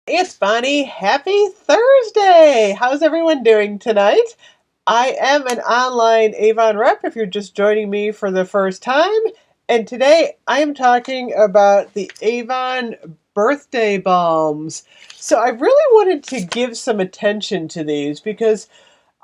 It's Bonnie. Happy Thursday! How's everyone doing tonight? I am an online Avon rep if you're just joining me for the first time. And today I am talking about the Avon birthday balms. So I really wanted to give some attention to these because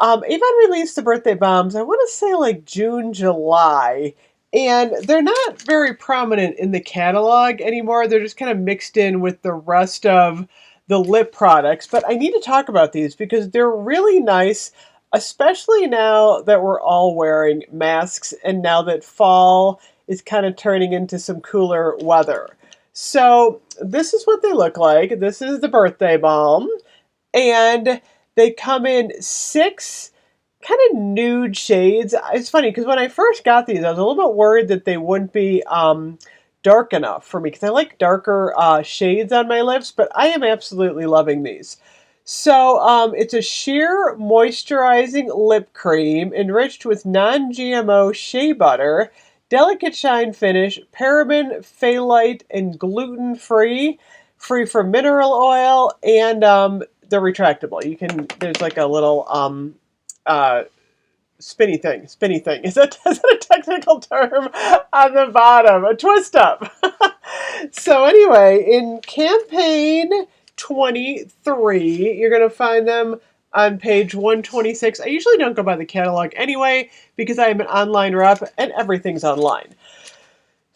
Avon released the birthday balms, I want to say like June, July. And they're not very prominent in the catalog anymore. They're just kind of mixed in with the rest of the lip products. But I need to talk about these because they're really nice, especially now that we're all wearing masks and now that fall is kind of turning into some cooler weather. So this is what they look like. This is the birthday balm. And they come in 6 kind of nude shades. It's funny because when I first got these, I was a little bit worried that they wouldn't be dark enough for me because I like darker shades on my lips, but I am absolutely loving these. So it's a sheer moisturizing lip cream enriched with non-GMO shea butter, delicate shine finish, paraben, phthalate, and gluten-free, free from mineral oil, and they're retractable. There's like a little uh, spinny thing. Spinny thing. Is that a technical term on the bottom? A twist up. So anyway, in campaign 23, you're going to find them on page 126. I usually don't go by the catalog anyway because I am an online rep and everything's online.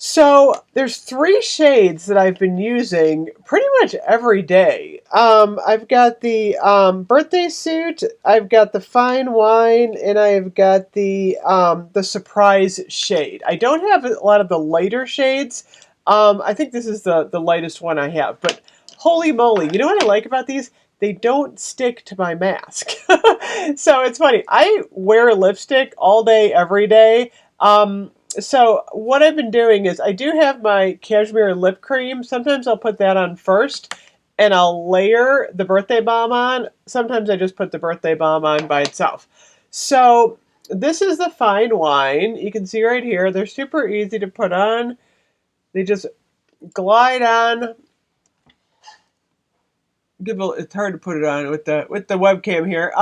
So there's 3 shades that I've been using pretty much every day. I've got the birthday suit, I've got the fine wine, and I've got the surprise shade. I don't have a lot of the lighter shades. I think this is the lightest one I have. But holy moly, you know what I like about these? They don't stick to my mask. So it's funny. I wear lipstick all day, every day. So what I've been doing is I do have my cashmere lip cream. Sometimes I'll put that on first and I'll layer the birthday balm on. Sometimes I just put the birthday balm on by itself. So this is the fine wine. You can see right here. They're super easy to put on. They just glide on. It's hard to put it on with the webcam here.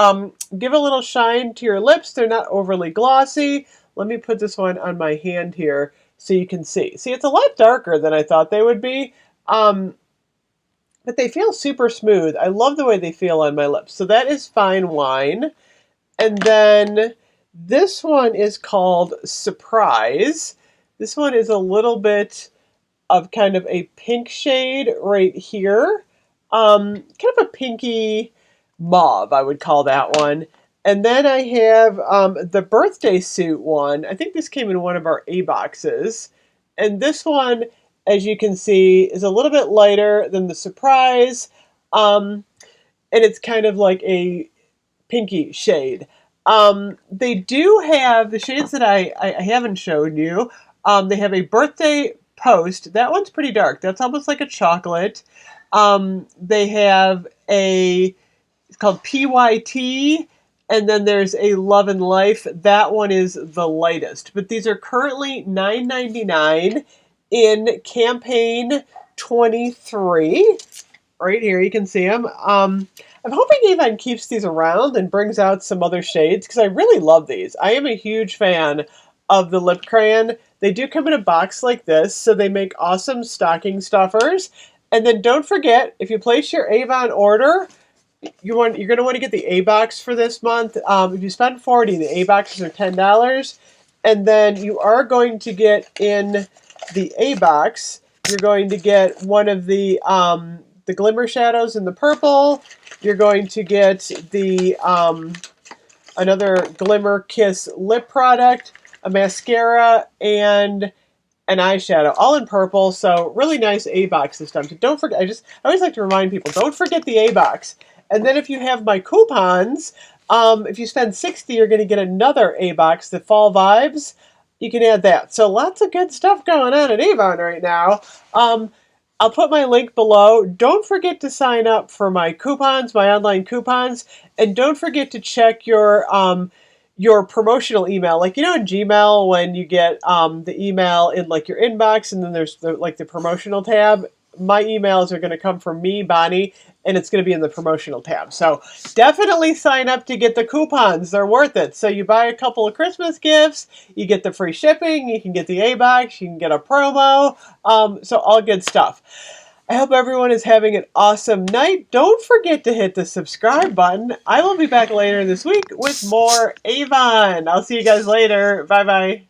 Give a little shine to your lips. They're not overly glossy. Let me put this one on my hand here so you can see. See, it's a lot darker than I thought they would be, but they feel super smooth. I love the way they feel on my lips. So that is fine wine. And then this one is called Surprise. This one is a little bit of kind of a pink shade right here. Kind of a pinky mauve, I would call that one. And then I have the birthday suit one. I think this came in one of our A boxes. And this one, as you can see, is a little bit lighter than the surprise. And it's kind of like a pinky shade. They do have the shades that I haven't shown you. They have a birthday post. That one's pretty dark. That's almost like a chocolate. They have it's called PYT, and then there's a Love and Life. That one is the lightest. But these are currently $9.99 in campaign 23. Right here, you can see them. I'm hoping Avon keeps these around and brings out some other shades because I really love these. I am a huge fan of the lip crayon. They do come in a box like this, so they make awesome stocking stuffers. And then don't forget, if you place your Avon order, you're going to want to get the A box for this month. If you spend $40, the A boxes are $10. And then you are going to get in the A box, you're going to get one of the glimmer shadows in the purple. You're going to get the another Glimmer Kiss lip product, a mascara, and an eyeshadow, all in purple. So really nice A box this time. So don't forget. I always like to remind people, don't forget the A box. And then if you have my coupons, if you spend $60, you're going to get another A box, the Fall Vibes. You can add that. So lots of good stuff going on at Avon right now. I'll put my link below. Don't forget to sign up for my coupons, my online coupons, and don't forget to check your promotional email. Like, you know, in Gmail when you get the email in like your inbox and then there's the promotional tab. my emails are going to come from me, Bonnie, and it's going to be in the promotional tab. So definitely sign up to get the coupons. They're worth it. So you buy a couple of Christmas gifts, you get the free shipping, you can get the A-Box, you can get a promo. So all good stuff. I hope everyone is having an awesome night. Don't forget to hit the subscribe button. I will be back later this week with more Avon. I'll see you guys later. Bye-bye.